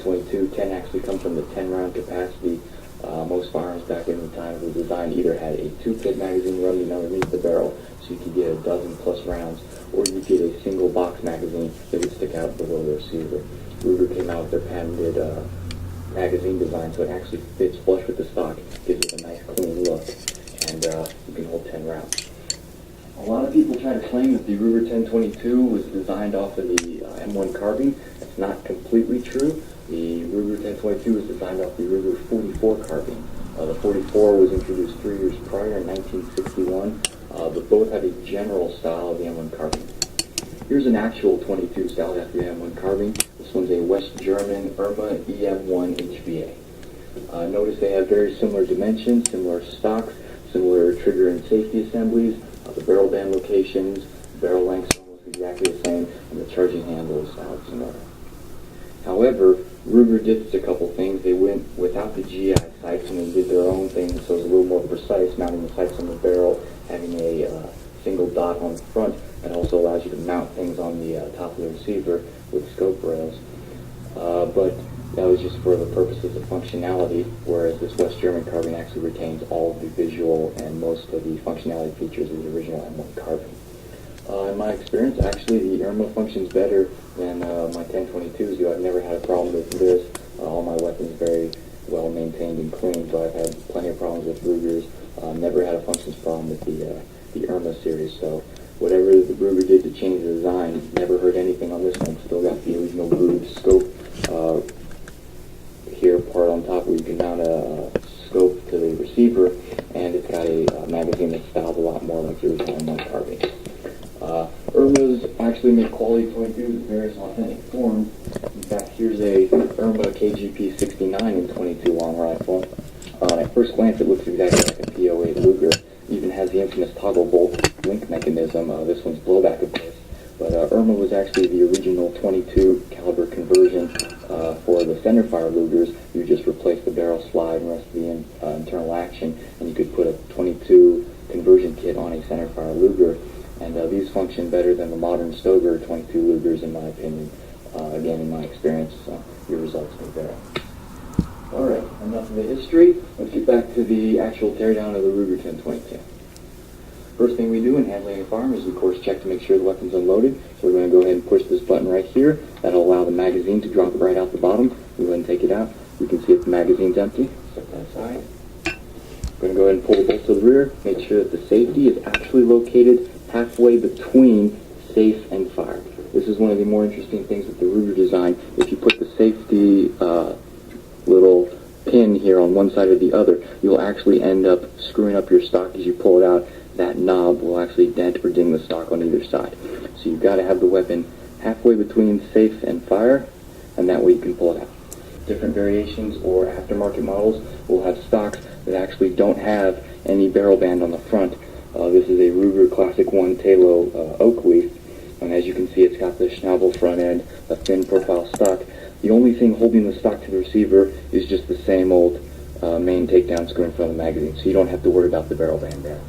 10-22. 10 actually comes from the 10-round capacity. Most firearms back in the time of the design either had a 2-pit magazine running underneath the barrel, so you could get a dozen plus rounds, or you could get a single box magazine that would stick out below the receiver. Ruger came out with their patented magazine design, so it actually fits flush with the stock, gives it a nice clean look, and you can hold 10 rounds. A lot of people try to claim that the Ruger 1022 was designed off of the M1 carbine. That's not completely true. The Ruger 1022 was designed off the Ruger 44 carbine. The 44 was introduced 3 years prior in 1961, but both have a general style of the M1 carbine. Here's an actual 22 styled after the M1 carbine. This one's a West German Irma EM1 HVA. Notice they have very similar dimensions, similar stocks, similar trigger and safety assemblies. The barrel band locations, barrel lengths are almost exactly the same, and the charging handle is similar. However, Ruger did a couple things. They went without the GI sights and they did their own thing, so it was a little more precise, mounting the sights on the barrel, having a single dot on the front, and also allows you to mount things on the top of the receiver with scope rails. But that was just for the purposes of functionality, whereas this West German carbine actually retains all of the visual and most of the functionality features of the original M1 carbine. In my experience, actually, the Irma functions better than my 1022s do. I've never had a problem with this. All my weapons very well maintained and clean, so I've had plenty of problems with Rugers. Never had a functions problem with the Irma series, so whatever the Ruger did to change the design, never heard anything on this one. Still got the original groove scope here part on top where you can mount a scope to the receiver, and it's got a magazine that's styled a lot more like the original M1 carbine. Irmas actually make quality 22s in various authentic forms. In fact, here's a Irma KGP 69 in 22 long rifle. At first glance, it looks exactly like a P08 Luger. Even has the infamous toggle bolt link mechanism. This one's blowback, of course. But Irma was actually the original 22 caliber conversion for the centerfire Lugers. You just replace the barrel slide and rest of the internal action, and you could put a 22 conversion kit on a centerfire Luger. And these function better than the modern Stoeger 22 Lugers, in my opinion. Again, in my experience, your results may vary. All right, enough of the history. Let's get back to the actual teardown of the Ruger 1022. First thing we do in handling a firearm is, of course, check to make sure the weapon's unloaded. So we're going to go ahead and push this button right here. That'll allow the magazine to drop right out the bottom. We'll go ahead and take it out. You can see if the magazine's empty. Set that aside. We're going to go ahead and pull the bolt to the rear. Make sure that the safety is actually located halfway between safe and fire. This is one of the more interesting things with the Ruger design. If you put the safety little pin here on one side or the other, you'll actually end up screwing up your stock as you pull it out. That knob will actually dent or ding the stock on either side. So you've got to have the weapon halfway between safe and fire, and that way you can pull it out. Different variations or aftermarket models will have stocks that actually don't have any barrel band on the front. This is a Ruger Classic 1 Talo oak leaf, and as you can see, it's got the Schnabel front end, a thin profile stock. The only thing holding the stock to the receiver is just the same old main takedown screw in front of the magazine, so you don't have to worry about the barrel band there.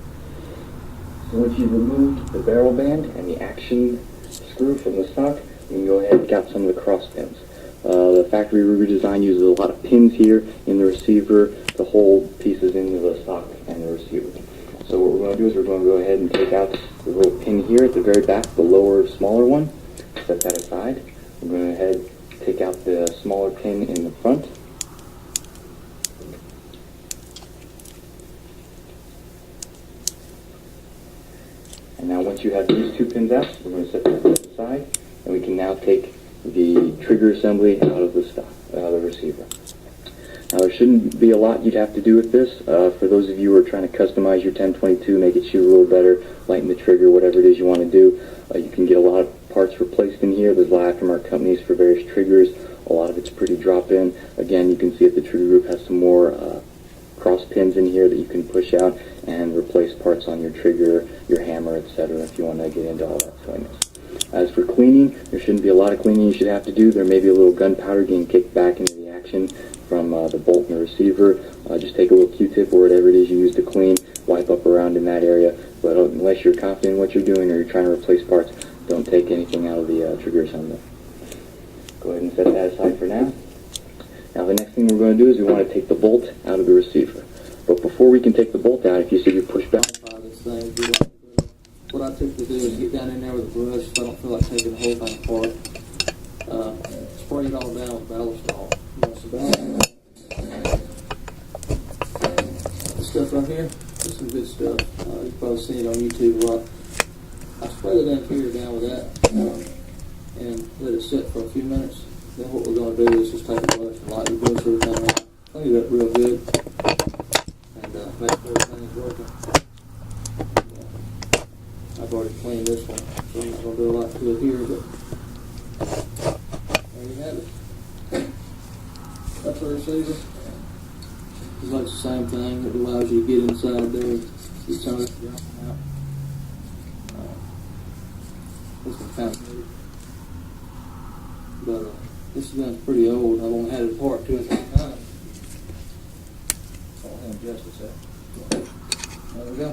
So once you've removed the barrel band and the action screw from the stock, you can go ahead and get some of the cross pins. The factory Ruger design uses a lot of pins here in the receiver to hold pieces into the stock and the receiver. So what we're going to do is we're going to go ahead and take out the little pin here at the very back, the lower, smaller one. Set that aside. We're going to go ahead and take out the smaller pin in the front. And now once you have these two pins out, we're going to set that aside, and we can now take the trigger assembly out of the stock, out of the receiver. Now there shouldn't be a lot you'd have to do with this. For those of you who are trying to customize your 1022, make it shoot a little better, lighten the trigger, whatever it is you want to do, you can get a lot of parts replaced in here. There's a lot of aftermarket companies for various triggers. A lot of it's pretty drop-in. Again, you can see that the trigger group has some more cross pins in here that you can push out and replace parts on your trigger, your hammer, etc. if you want to get into all that silliness. As for cleaning, there shouldn't be a lot of cleaning you should have to do. There may be a little gunpowder getting kicked back into the action from the bolt and the receiver. Just take a little Q-tip or whatever it is you use to clean, wipe up around in that area. But unless you're confident in what you're doing or you're trying to replace parts, don't take anything out of the trigger assembly. Go ahead and set that aside for now. Now the next thing we're going to do is we want to take the bolt out of the receiver. But before we can take the bolt out, if you see we push back. This thing, what I typically do is get down in there with a brush so I don't feel like taking the whole thing apart. Spray it all down with Ballistol. This stuff right here, this is some good stuff. You've probably seen it on YouTube a lot. I spray the interior down with that and let it sit for a few minutes. Then what we're going to do is just take a brush and lightly brush everything out. Clean it up real good and make sure everything is working. I've already cleaned this one, so I'm not going to do a lot to it here, but there you have it. That's the receiver. It's like the same thing. It allows you to get inside there. You turn it out. This one's kind of new. But this gun's pretty old. I've only had it apart 2 or 3 times. I'll hand just a sec. There we go.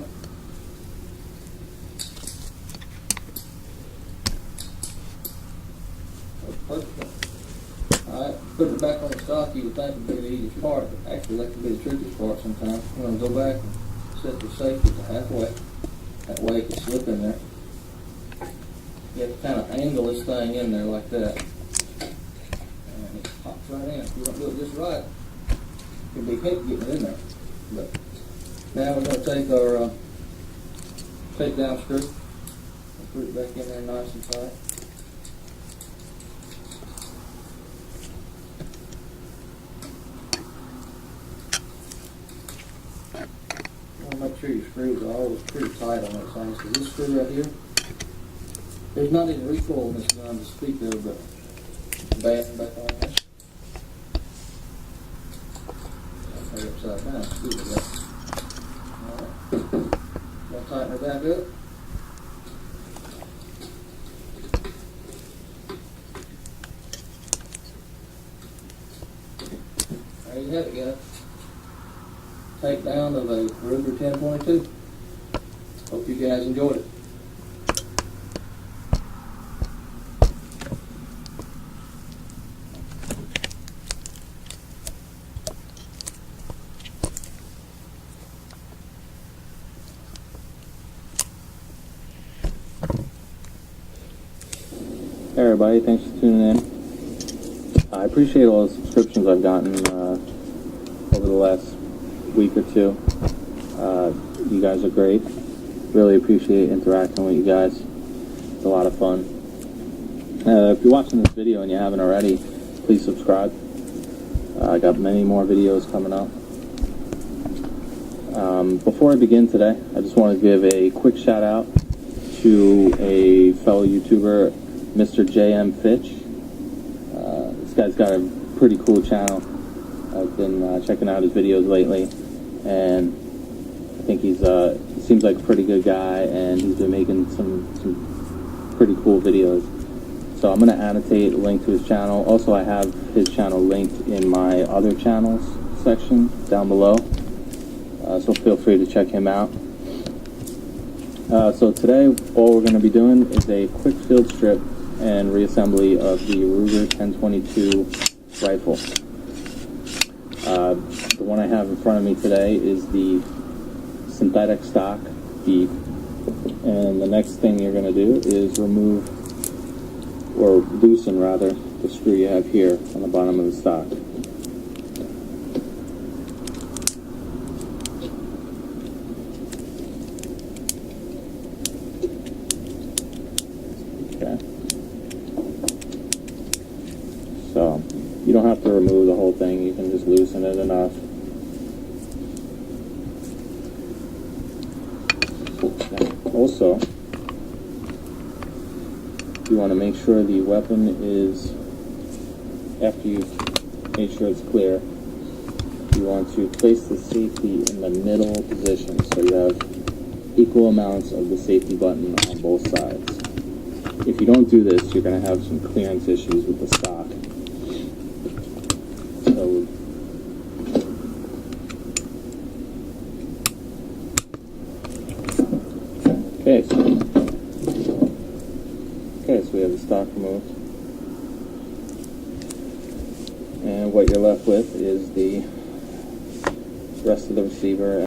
Perfect. Alright, putting it back on the stock, you would think would be the easiest part, but actually that can be the trickiest part sometimes. You're going to go back and set the safety to halfway. That way it can slip in there. You have to kind of angle this thing in there like that. And it pops right in. If you don't do it just right, you'll be hit getting it in there. But now we're going to take our takedown screw and put it back in there nice and tight. Make sure your screws are always pretty tight on that thing. So this screw right here, there's not any recoil in this gun to speak of, but back on there. I'll take it upside down. Excuse me. Alright. Gonna tighten her back up. There you have it, guys. Takedown of a Ruger 10.22. Hope you guys enjoyed it. Hey everybody, thanks for tuning in. I appreciate all the subscriptions I've gotten over the last week or two. You guys are great. Really appreciate interacting with you guys. It's a lot of fun. If you're watching this video and you haven't already, please subscribe. I got many more videos coming up. Before I begin today, I just want to give a quick shout out to a fellow YouTuber, Mr. J.M. Fitch. This guy's got a pretty cool channel. I've been checking out his videos lately, and I think he seems like a pretty good guy, and he's been making some pretty cool videos. So I'm going to annotate a link to his channel. Also, I have his channel linked in my other channels section down below, so feel free to check him out. So today, all we're going to be doing is a quick field strip and reassembly of the Ruger 10/22 rifle. The one I have in front of me today is the synthetic stock deep, and the next thing you're going to do is remove, or loosen rather, the screw you have here on the bottom of the stock. Okay. So, you don't have to remove the whole thing, you can just loosen it enough. Also, you want to make sure the weapon is, after you've made sure it's clear, you want to place the safety in the middle position so you have equal amounts of the safety button on both sides. If you don't do this, you're going to have some clearance issues with the stock. So, okay, so we have the stock removed. And what you're left with is the rest of the receiver.